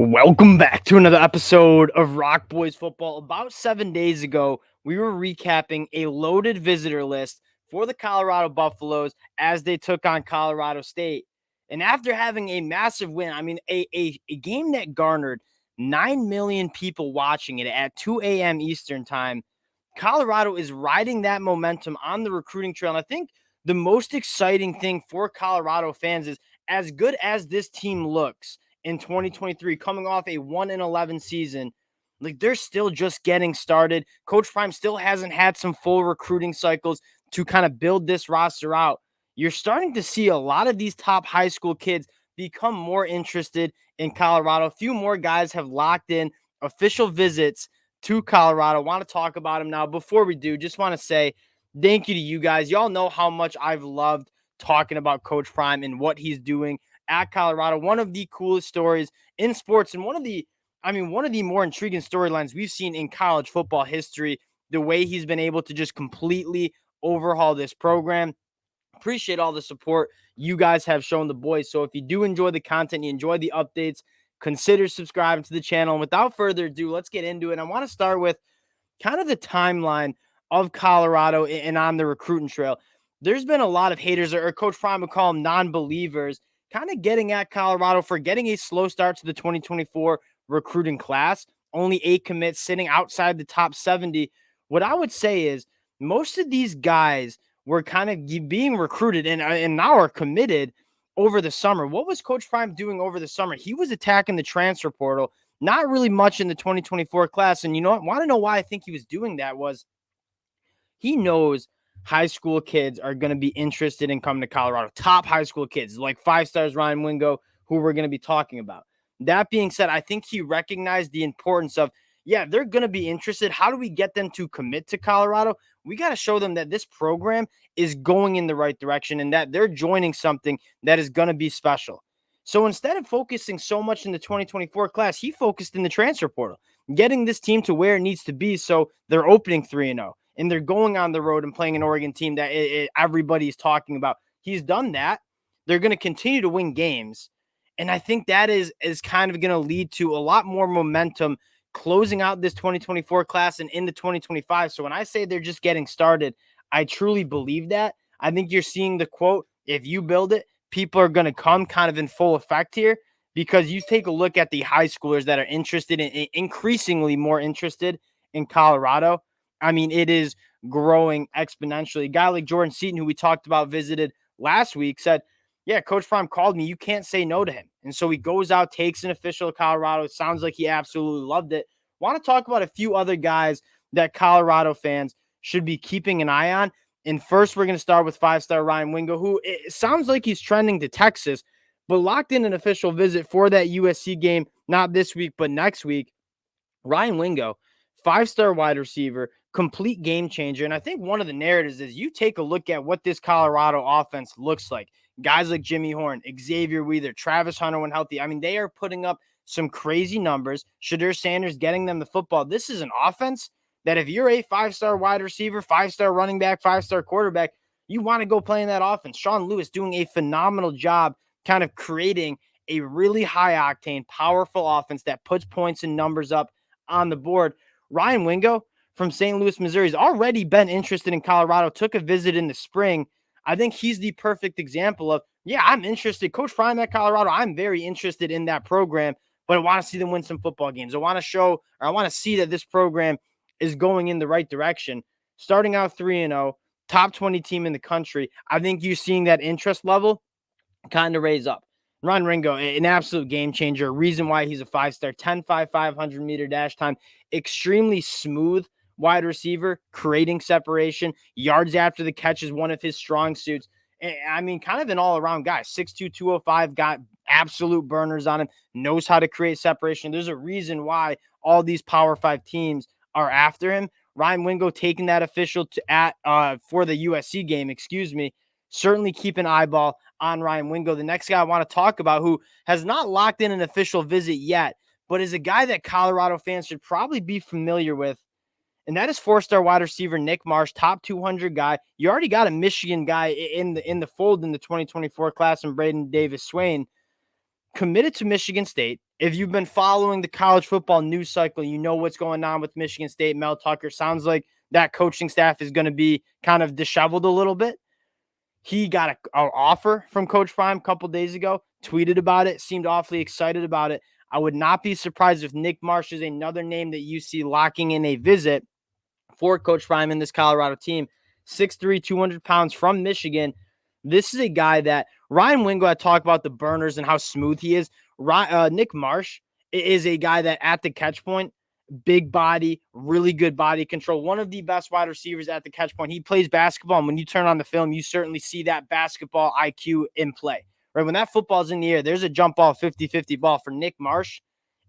Welcome back to another episode of Rock Boys Football. About 7 days ago, we were recapping a loaded visitor list for the Colorado Buffaloes as they took on Colorado State. And after having a massive win, a game that garnered 9 million people watching it at 2 a.m. Eastern time, Colorado is riding that momentum on the recruiting trail. And I think the most exciting thing for Colorado fans is as good as this team looks in 2023, coming off a 1-11 season, like they're still just getting started. Coach Prime still hasn't had some full recruiting cycles to kind of build this roster out. You're starting to see a lot of these top high school kids become more interested in Colorado. A few more guys have locked in official visits to Colorado. I want to talk about them now. Before we do, just want to say thank you to you guys. Y'all know how much I've loved talking about Coach Prime and what he's doing at Colorado. One of the coolest stories in sports and one of the more intriguing storylines we've seen in college football history, the way he's been able to just completely overhaul this program. Appreciate all the support you guys have shown the boys. So if you do enjoy the content, you enjoy the updates, consider subscribing to the channel. And without further ado, let's get into it. I want to start with kind of the timeline of Colorado and on the recruiting trail. There's been a lot of haters, or Coach Prime would call them non-believers, kind of getting at Colorado for getting a slow start to the 2024 recruiting class. Only 8 commits, sitting outside the top 70. What I would say is most of these guys were kind of being recruited and now are committed over the summer. What was Coach Prime doing over the summer? He was attacking the transfer portal, not really much in the 2024 class. And you know what? Want to know why I think he was doing that was he knows high school kids are going to be interested in coming to Colorado. Top high school kids like 5 stars Ryan Wingo, who we're going to be talking about. That being said, I think he recognized the importance of, yeah, they're going to be interested. How do we get them to commit to Colorado? We got to show them that this program is going in the right direction and that they're joining something that is going to be special. So instead of focusing so much in the 2024 class, he focused in the transfer portal, getting this team to where it needs to be so they're opening 3-0 and they're going on the road and playing an Oregon team that everybody's talking about. He's done that. They're going to continue to win games. And I think that is kind of going to lead to a lot more momentum closing out this 2024 class and into 2025. So when I say they're just getting started, I truly believe that. I think you're seeing the quote, if you build it, people are going to come kind of in full effect here, because you take a look at the high schoolers that are interested in, increasingly more interested in Colorado. I mean, it is growing exponentially. A guy like Jordan Seaton, who we talked about, visited last week, said, yeah, Coach Prime called me. You can't say no to him. And so he goes out, takes an official to Colorado. It sounds like he absolutely loved it. Want to talk about a few other guys that Colorado fans should be keeping an eye on. And first, we're going to start with 5-star Ryan Wingo, who it sounds like he's trending to Texas, but locked in an official visit for that USC game, not this week, but next week. Ryan Wingo, 5-star wide receiver, complete game changer. And I think one of the narratives is you take a look at what this Colorado offense looks like. Guys like Jimmy Horn, Xavier Wheeler, Travis Hunter when healthy. I mean, they are putting up some crazy numbers. Shadur Sanders getting them the football. This is an offense that if you're a 5-star wide receiver, 5-star running back, 5-star quarterback, you want to go play in that offense. Sean Lewis doing a phenomenal job kind of creating a really high octane, powerful offense that puts points and numbers up on the board. Ryan Wingo from St. Louis, Missouri, has already been interested in Colorado, took a visit in the spring. I think he's the perfect example of, yeah, I'm interested. Coach Prime at Colorado, I'm very interested in that program, but I want to see them win some football games. I want to see that this program is going in the right direction. Starting out 3-0, top 20 team in the country. I think you're seeing that interest level kind of raise up. Ryan Wingo, an absolute game changer. A reason why he's a 5-star, 10.5, 500-meter dash time. Extremely smooth wide receiver, creating separation. Yards after the catch is one of his strong suits. I mean, kind of an all-around guy. 6'2", 205, got absolute burners on him, knows how to create separation. There's a reason why all these Power 5 teams are after him. Ryan Wingo taking that official for the USC game, certainly keep an eyeball on Ryan Wingo. The next guy I want to talk about, who has not locked in an official visit yet, but is a guy that Colorado fans should probably be familiar with, and that is 4-star wide receiver Nick Marsh, top 200 guy. You already got a Michigan guy in the fold in the 2024 class, and Braden Davis Swain. committed to Michigan State. If you've been following the college football news cycle, you know what's going on with Michigan State. Mel Tucker sounds like that coaching staff is going to be kind of disheveled a little bit. He got an offer from Coach Prime a couple days ago, tweeted about it, seemed awfully excited about it. I would not be surprised if Nick Marsh is another name that you see locking in a visit for Coach Prime in this Colorado team. 6'3", 200 pounds from Michigan. This is a guy that Ryan Wingo had talked about the burners and how smooth he is. Nick Marsh is a guy that at the catch point, big body, really good body control, one of the best wide receivers at the catch point. He plays basketball, and when you turn on the film, you certainly see that basketball IQ in play. Right? When that football's in the air, there's a jump ball, 50-50 ball for Nick Marsh.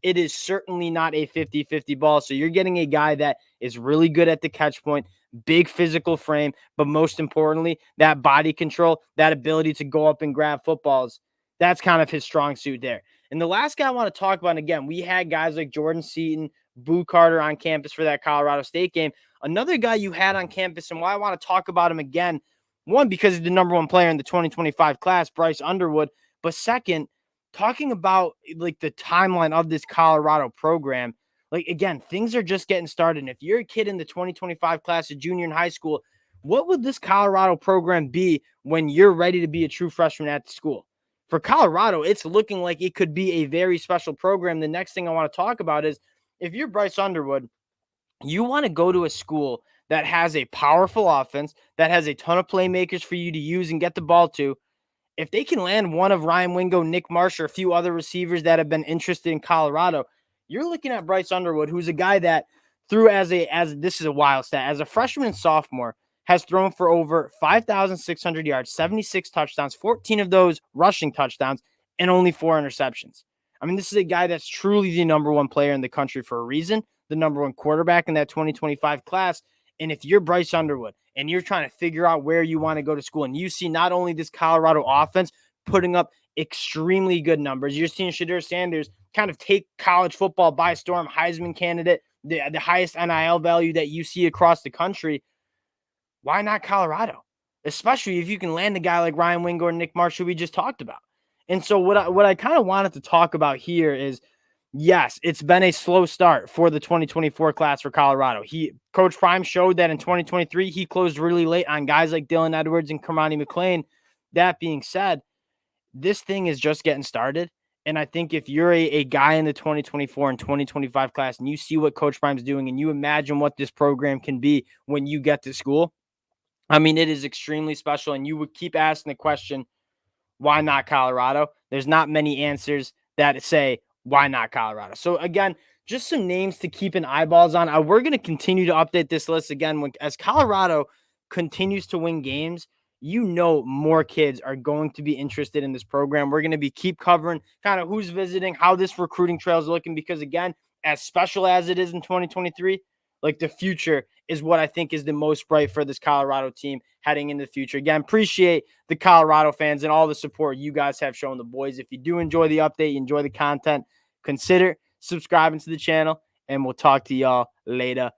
It is certainly not a 50-50 ball. So you're getting a guy that is really good at the catch point, big physical frame, but most importantly, that body control, that ability to go up and grab footballs. That's kind of his strong suit there. And the last guy I want to talk about, and again, we had guys like Jordan Seaton, Boo Carter on campus for that Colorado State game. Another guy you had on campus, and why I want to talk about him again, one, because he's the number one player in the 2025 class, Bryce Underwood, but second, talking about like the timeline of this Colorado program, like again, things are just getting started. And if you're a kid in the 2025 class, a junior in high school, what would this Colorado program be when you're ready to be a true freshman at the school? For Colorado, it's looking like it could be a very special program. The next thing I want to talk about is if you're Bryce Underwood, you want to go to a school that has a powerful offense, that has a ton of playmakers for you to use and get the ball to. If they can land one of Ryan Wingo, Nick Marsh, or a few other receivers that have been interested in Colorado, you're looking at Bryce Underwood, who's a guy that threw as this is a wild stat, as a freshman and sophomore, has thrown for over 5,600 yards, 76 touchdowns, 14 of those rushing touchdowns, and only 4 interceptions. I mean, this is a guy that's truly the number one player in the country for a reason, the number one quarterback in that 2025 class. And if you're Bryce Underwood and you're trying to figure out where you want to go to school, and you see not only this Colorado offense putting up extremely good numbers, you're seeing Deion Sanders kind of take college football by storm, Heisman candidate, the highest NIL value that you see across the country. Why not Colorado? Especially if you can land a guy like Ryan Wingo or Nick Marsh, who we just talked about. And so what I kind of wanted to talk about here is, yes, it's been a slow start for the 2024 class for Colorado. Coach Prime showed that in 2023, he closed really late on guys like Dylan Edwards and Kamani McLean. That being said, this thing is just getting started. And I think if you're a guy in the 2024 and 2025 class and you see what Coach Prime's doing and you imagine what this program can be when you get to school, I mean, it is extremely special. And you would keep asking the question, why not Colorado? There's not many answers that say, why not Colorado? So again, just some names to keep an eyeballs on. We're going to continue to update this list again as Colorado continues to win games. You know, more kids are going to be interested in this program. We're going to keep covering kind of who's visiting, how this recruiting trail is looking, because again, as special as it is in 2023, like the future is what I think is the most bright for this Colorado team heading into the future. Again, appreciate the Colorado fans and all the support you guys have shown the boys. If you do enjoy the update, you enjoy the content, consider subscribing to the channel, and we'll talk to y'all later.